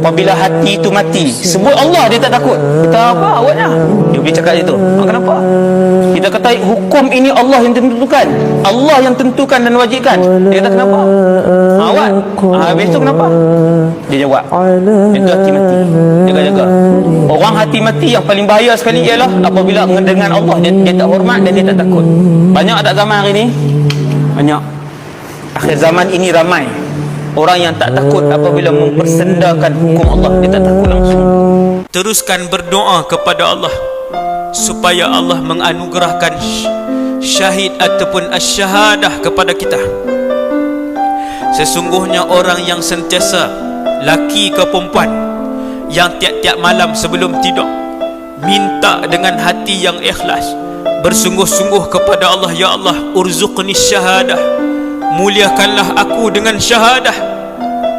Apabila hati itu mati, sebut Allah dia tak takut. Kita apa awaknya? Dia boleh cakap itu. Kenapa? Kita kata hukum ini Allah yang tentukan, Allah yang tentukan dan wajibkan. Dia kata kenapa? Awak habis tu kenapa? Dia jawab, itu hati mati. Jaga-jaga. Orang hati mati yang paling bahaya sekali ialah apabila dengan Allah dia tak hormat dan dia tak takut. Banyak tak zaman hari ni? Banyak. Akhir zaman ini ramai orang yang tak takut apabila mempersendakan hukum Allah. Dia tak takut langsung. Teruskan berdoa kepada Allah supaya Allah menganugerahkan syahid ataupun asyahadah kepada kita. Sesungguhnya orang yang sentiasa, laki ke perempuan, yang tiap-tiap malam sebelum tidur minta dengan hati yang ikhlas, bersungguh-sungguh kepada Allah, ya Allah, urzuqni syahadah, muliakanlah aku dengan syahadah,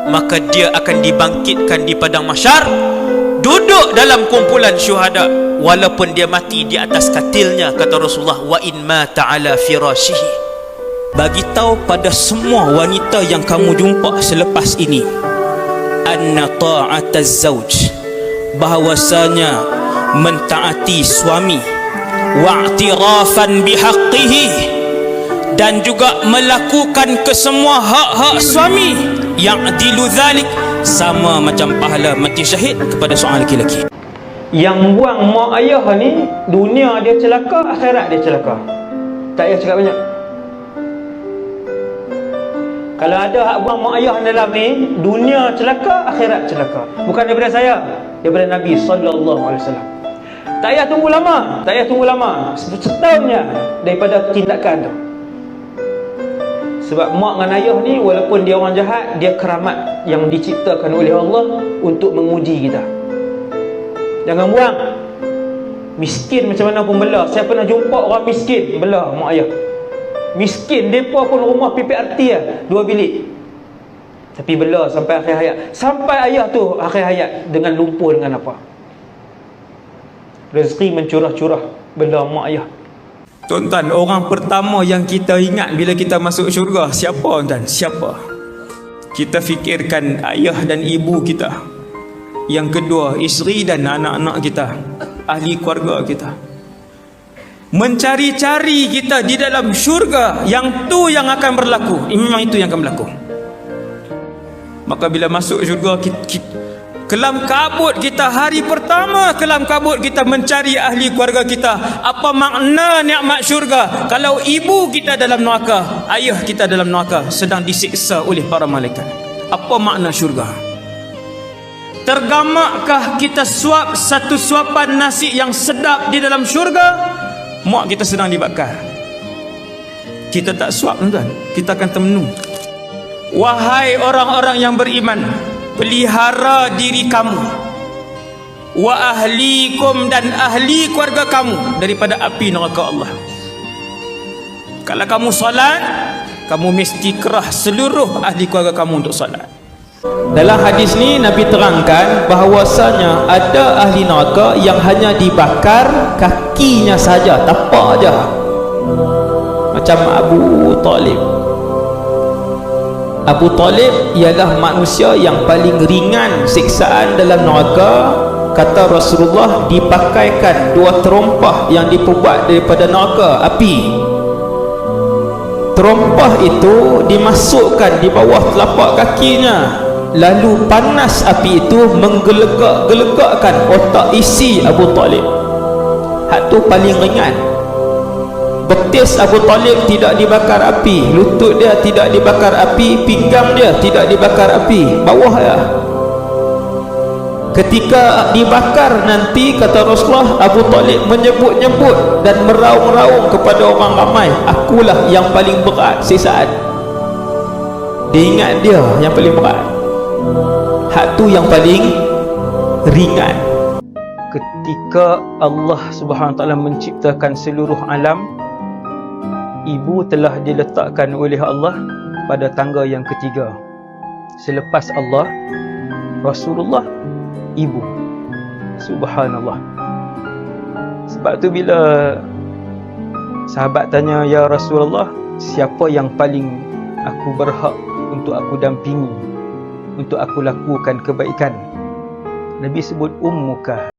maka dia akan dibangkitkan di padang mahsyar, duduk dalam kumpulan syuhada, walaupun dia mati di atas katilnya, kata Rasulullah, wa in mata ala firashihi. Bagi tahu pada semua wanita yang kamu jumpa selepas ini, anna ta'ataz zauj, bahawasanya mentaati suami, wa'tirafan bihaqqihi, dan juga melakukan kesemua hak-hak suami, ya'dilu dhalik, sama macam pahala mati syahid kepada seorang lelaki. Yang buang mak ayah ni, dunia dia celaka, akhirat dia celaka. Tak payah cakap banyak. Kalau ada hak buang mak ayah dalam ni, dunia celaka, akhirat celaka. Bukan daripada saya, daripada Nabi SAW. Tak payah tunggu lama, tak payah tunggu lama, setahunnya daripada tindakan tu. Sebab mak dengan ayah ni, walaupun dia orang jahat, dia keramat yang diciptakan oleh Allah untuk menguji kita. Jangan buang. Miskin macam mana pun bela. Saya pernah jumpa orang miskin bela mak ayah. Miskin, mereka pun rumah PPRT lah, 2 bilik, tapi bela sampai akhir hayat. Sampai ayah tu akhir hayat dengan lumpur dengan apa, rezeki mencurah-curah, bela mak ayah. Tuan-tuan, orang pertama yang kita ingat bila kita masuk syurga siapa, tuan? Siapa? Kita fikirkan ayah dan ibu kita. Yang kedua, isteri dan anak-anak kita, ahli keluarga kita. Mencari-cari kita di dalam syurga, yang tu yang akan berlaku. Memang itu yang akan berlaku. Maka bila masuk syurga, kelam kabut kita, hari pertama kelam kabut kita mencari ahli keluarga kita. Apa makna nikmat syurga kalau ibu kita dalam neraka, ayah kita dalam neraka, sedang disiksa oleh para malaikat? Apa makna syurga? Tergamakkah kita suap satu suapan nasi yang sedap di dalam syurga, mak kita sedang dibakar? Kita tak suap, tuan, kita akan termenung. Wahai orang-orang yang beriman, pelihara diri kamu, wa ahlikum, dan ahli keluarga kamu daripada api neraka Allah. Kalau kamu solat, kamu mesti kerah seluruh ahli keluarga kamu untuk solat. Dalam hadis ni Nabi terangkan bahawasanya ada ahli neraka yang hanya dibakar kakinya saja, tapak aja, macam Abu Talib. Abu Talib ialah manusia yang paling ringan siksaan dalam neraka. Kata Rasulullah, dipakaikan 2 terompah yang diperbuat daripada neraka api. Terompah itu dimasukkan di bawah telapak kakinya, lalu panas api itu menggelegak-gelegakkan otak isi Abu Talib. Hak tu paling ringan. Betis Abu Talib tidak dibakar api, lutut dia tidak dibakar api, pinggang dia tidak dibakar api, bawah dia. Ketika dibakar nanti, kata Rasulullah, Abu Talib menyebut-nyebut dan meraung-raung kepada orang ramai, akulah yang paling berat siksaan. Dia ingat dia yang paling berat, hak tu yang paling ringan. Ketika Allah Subhanahu Wa Taala menciptakan seluruh alam, ibu telah diletakkan oleh Allah pada tangga yang ketiga. Selepas Allah, Rasulullah, ibu. Subhanallah. Sebab tu bila sahabat tanya, ya Rasulullah, siapa yang paling aku berhak untuk aku dampingi, untuk aku lakukan kebaikan? Nabi sebut ummuka.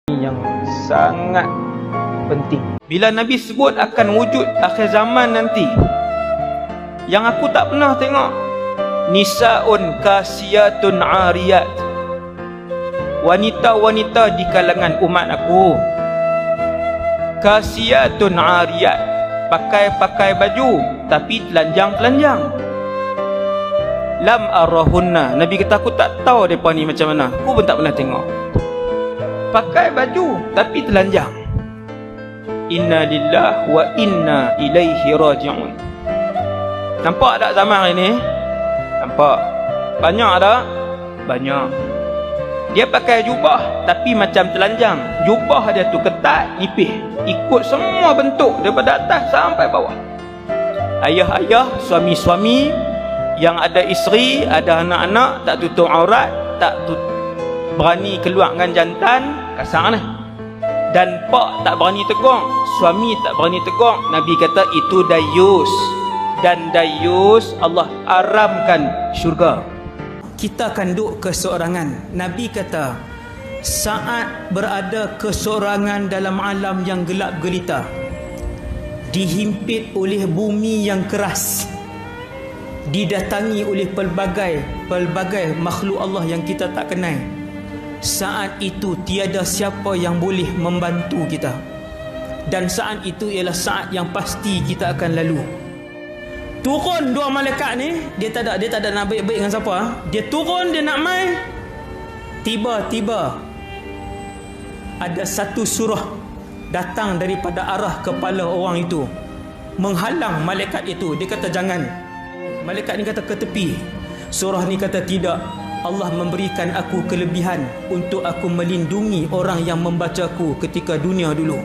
Yang sangat penting. Bila Nabi sebut akan wujud akhir zaman nanti, yang aku tak pernah tengok, nisaun kasiyatun ariyat, wanita-wanita di kalangan umat aku, kasiyatun ariyat, pakai baju tapi telanjang-telanjang. Lam arahunna, Nabi kata aku tak tahu mereka ni macam mana, aku pun tak pernah tengok. Pakai baju tapi telanjang. Inna lillah wa inna ilaihi raji'un. Nampak tak zaman hari ni? Nampak? Banyak tak? Banyak. Dia pakai jubah tapi macam telanjang. Jubah dia tu ketat, nipis, ikut semua bentuk daripada atas sampai bawah. Ayah-ayah, suami-suami yang ada isteri, ada anak-anak, tak tutup aurat, tak berani keluar dengan jantan, kasar ni. Dan pak tak berani tegur, suami tak berani tegur. Nabi kata itu dayus. Dan dayus Allah haramkan syurga. Kita akan duduk keseorangan. Nabi kata saat berada keseorangan dalam alam yang gelap gelita, dihimpit oleh bumi yang keras, didatangi oleh pelbagai makhluk Allah yang kita tak kenal, saat itu tiada siapa yang boleh membantu kita. Dan saat itu ialah saat yang pasti kita akan lalu. Turun dua malaikat ni, dia tak ada nak baik-baik dengan siapa. Dia turun, dia nak mai. Tiba-tiba ada satu surah datang daripada arah kepala orang itu, menghalang malaikat itu. Dia kata jangan. Malaikat ni kata ke tepi. Surah ni kata tidak. Allah memberikan aku kelebihan untuk aku melindungi orang yang membacaku ketika dunia dulu.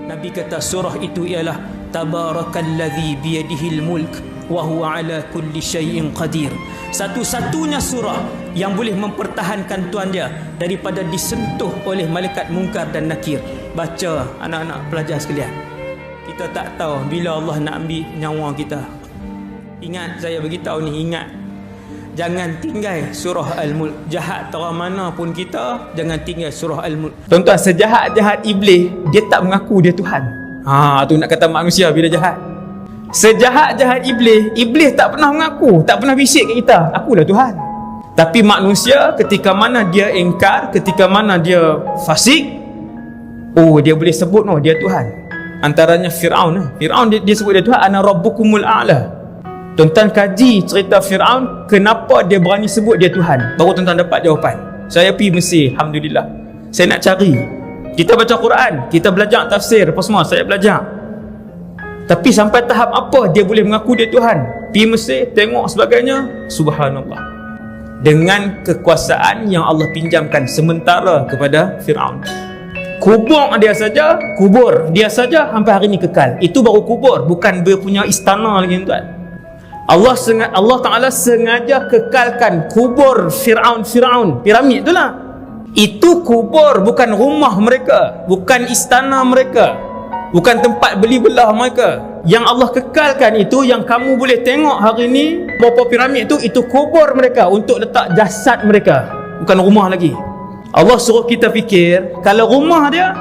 Nabi kata surah itu ialah Tabarakalladzi biyadihil mulk wa huwa ala kulli syai'in qadir. Satu-satunya surah yang boleh mempertahankan tuan dia daripada disentuh oleh malaikat mungkar dan nakir. Baca anak-anak pelajar sekalian. Kita tak tahu bila Allah nak ambil nyawa kita. Ingat, saya beritahu ni, ingat. Jangan tinggal surah Al-Mulk. Jahat terang mana pun kita, jangan tinggal surah Al-Mulk. Tuan-tuan, sejahat-jahat iblis, dia tak mengaku dia Tuhan. Tu nak kata manusia bila jahat. Sejahat-jahat iblis, iblis tak pernah mengaku, tak pernah bisik kat kita, akulah Tuhan. Tapi manusia ketika mana dia ingkar, ketika mana dia fasik, dia boleh sebut dia Tuhan. Antaranya Fir'aun. Fir'aun dia sebut dia Tuhan, ana rabbukumul a'la. Tuan-tuan kaji cerita Fir'aun, kenapa dia berani sebut dia Tuhan. Baru tuan-tuan dapat jawapan. Saya pergi Mesir, alhamdulillah. Saya nak cari. Kita baca Quran, kita belajar tafsir, apa semua saya belajar. Tapi sampai tahap apa dia boleh mengaku dia Tuhan? Pergi Mesir, tengok sebagainya, subhanallah. Dengan kekuasaan yang Allah pinjamkan sementara kepada Fir'aun. Kubur dia saja sampai hari ini kekal. Itu baru kubur, bukan dia punya istana lagi tuan. Allah Ta'ala sengaja kekalkan kubur Fir'aun, piramid itulah. Itu kubur, bukan rumah mereka, bukan istana mereka. bukan tempat beli belah mereka. Yang Allah kekalkan itu, yang kamu boleh tengok hari ni beberapa piramid itu kubur mereka untuk letak jasad mereka, bukan rumah lagi. Allah suruh kita fikir, kalau rumah dia,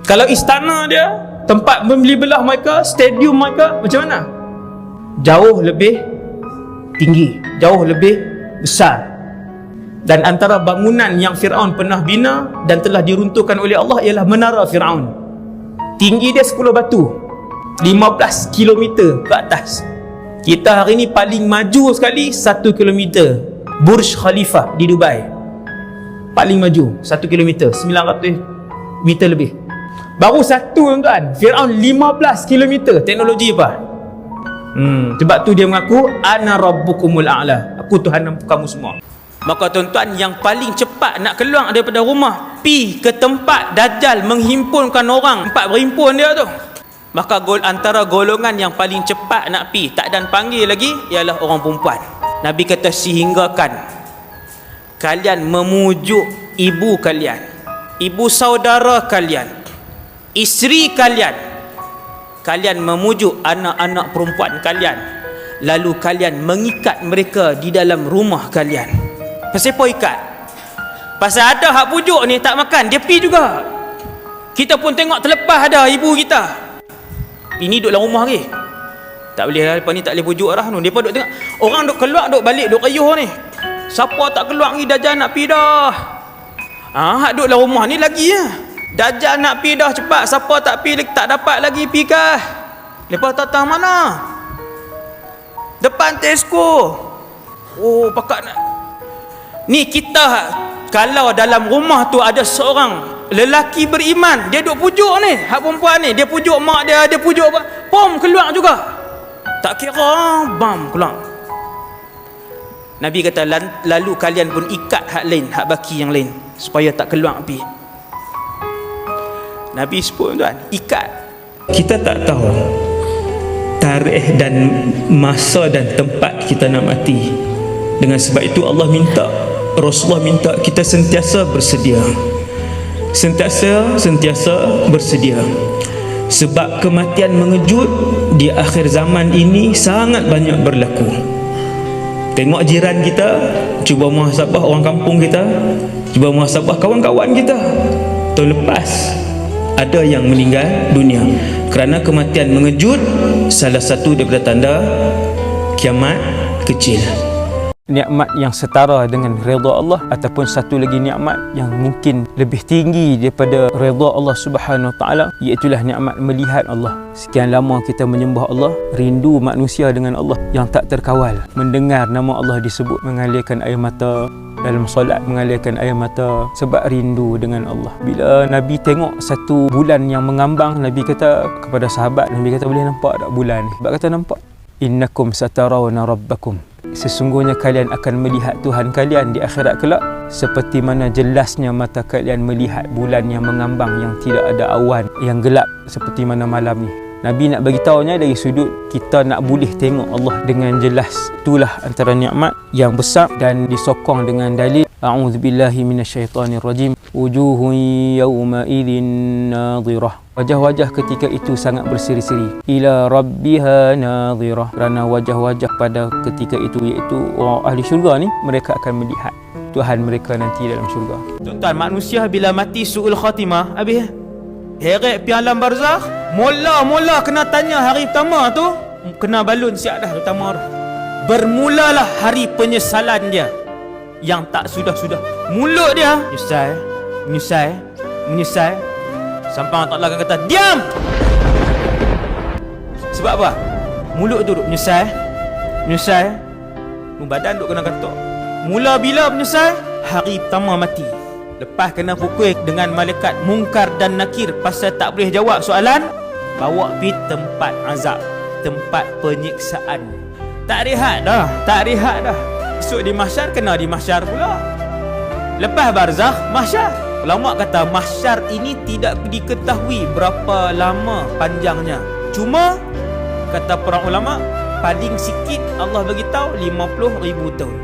kalau istana dia, tempat membeli belah mereka, stadium mereka, macam mana? Jauh lebih tinggi, jauh lebih besar. Dan antara bangunan yang Fir'aun pernah bina dan telah diruntuhkan oleh Allah ialah menara Fir'aun. Tinggi dia 10 batu, 15 km ke atas. Kita hari ni paling maju sekali 1 km, Burj Khalifa di Dubai. Paling maju 1 km, 900 meter lebih. Baru satu tuan-tuan, Fir'aun 15 km. Teknologi apa? Sebab tu dia mengaku ana rabbukumul a'la, aku Tuhan kamu semua. Maka tuan-tuan, yang paling cepat nak keluar daripada rumah, pi ke tempat Dajjal menghimpunkan orang, tempat berhimpun dia tu. Maka antara golongan yang paling cepat nak pi, tak dan panggil lagi, ialah orang perempuan. Nabi kata, sehinggakan kalian memujuk ibu kalian, ibu saudara kalian, isteri kalian, kalian memujuk anak-anak perempuan kalian, lalu kalian mengikat mereka di dalam rumah kalian. Pasal apa ikat? Pasal ada hak pujuk ni tak makan, dia pi juga. Kita pun tengok terlepas ada ibu kita, ini duduk dalam rumah lagi. Tak boleh lah, lepas ni tak boleh pujuk dah. Mereka duduk tengok orang duduk keluar, duduk balik, duduk kayuh ni. Siapa tak keluar ni, Dajjal nak pi dah. Hak duduk dalam rumah ni lagi ya. Dajjal nak pi dah cepat. Siapa tak pi, tak dapat lagi pi kah? Lepas datang mana? Depan Tesco. Oh, pakak nak. Ni kita, kalau dalam rumah tu ada seorang lelaki beriman, dia duk pujuk ni, hak perempuan ni, dia pujuk mak dia, dia pujuk apa, pom keluar juga. Tak kira, bam keluar. Nabi kata, lalu kalian pun ikat hak lain, hak baki yang lain, supaya tak keluar api. Nabi sebut tuan, ikat. Kita tak tahu tarikh dan masa dan tempat kita nak mati. Dengan sebab itu Allah minta, Rasulullah minta kita sentiasa bersedia, sentiasa bersedia. Sebab kematian mengejut di akhir zaman ini sangat banyak berlaku. Tengok jiran kita, cuba muhasabah orang kampung kita, cuba muhasabah kawan-kawan kita. Tahun lepas ada yang meninggal dunia kerana kematian mengejut, salah satu daripada tanda kiamat kecil. Nikmat yang setara dengan redha Allah, ataupun satu lagi nikmat yang mungkin lebih tinggi daripada redha Allah Subhanahu Wa Taala, iaitu nikmat melihat Allah. Sekian lama kita menyembah Allah, rindu manusia dengan Allah yang tak terkawal, mendengar nama Allah disebut, mengalirkan air mata dalam solat, mengalirkan air mata sebab rindu dengan Allah. Bila Nabi tengok satu bulan yang mengambang, Nabi kata kepada sahabat, Nabi kata, boleh nampak tak bulan ni? Sahabat kata, nampak. Innakum satarawna rabbakum, sesungguhnya kalian akan melihat Tuhan kalian di akhirat kelak, seperti mana jelasnya mata kalian melihat bulan yang mengambang, yang tidak ada awan, yang gelap seperti mana malam ni. Nabi nak bagi tahunya dari sudut kita nak boleh tengok Allah dengan jelas. Itulah antara nikmat yang besar dan disokong dengan dalil a'udzubillahi minasyaitonirrajim, wujuhun yawma idzin nadhirah, wajah-wajah ketika itu sangat berseri-seri, ila rabbiha nadhirah, kerana wajah-wajah pada ketika itu, iaitu orang ahli syurga ni, mereka akan melihat Tuhan mereka nanti dalam syurga. Tuan-tuan, manusia bila mati su'ul khatimah, habis heret pi alam barzakh, mula-mula kena tanya hari pertama tu, kena balun siap dah pertama tu. Bermulalah hari penyesalan dia yang tak sudah-sudah. Mulut dia menyesal sampai Allah Ta'ala akan kata, diam! Sebab apa? Mulut tu duk menyesal, badan duk kena katuk. Mula bila menyesal? Hari pertama mati. Lepas kena pukul dengan malaikat Munkar dan Nakir pasal tak boleh jawab soalan, bawa pergi tempat azab, tempat penyiksaan. Tak rehat dah. Esok di mahsyar, kena di mahsyar pula. Lepas barzakh, mahsyar. Ulama kata mahsyar ini tidak diketahui berapa lama panjangnya. Cuma kata para ulama, paling sikit Allah bagi tahu 50,000 tahun.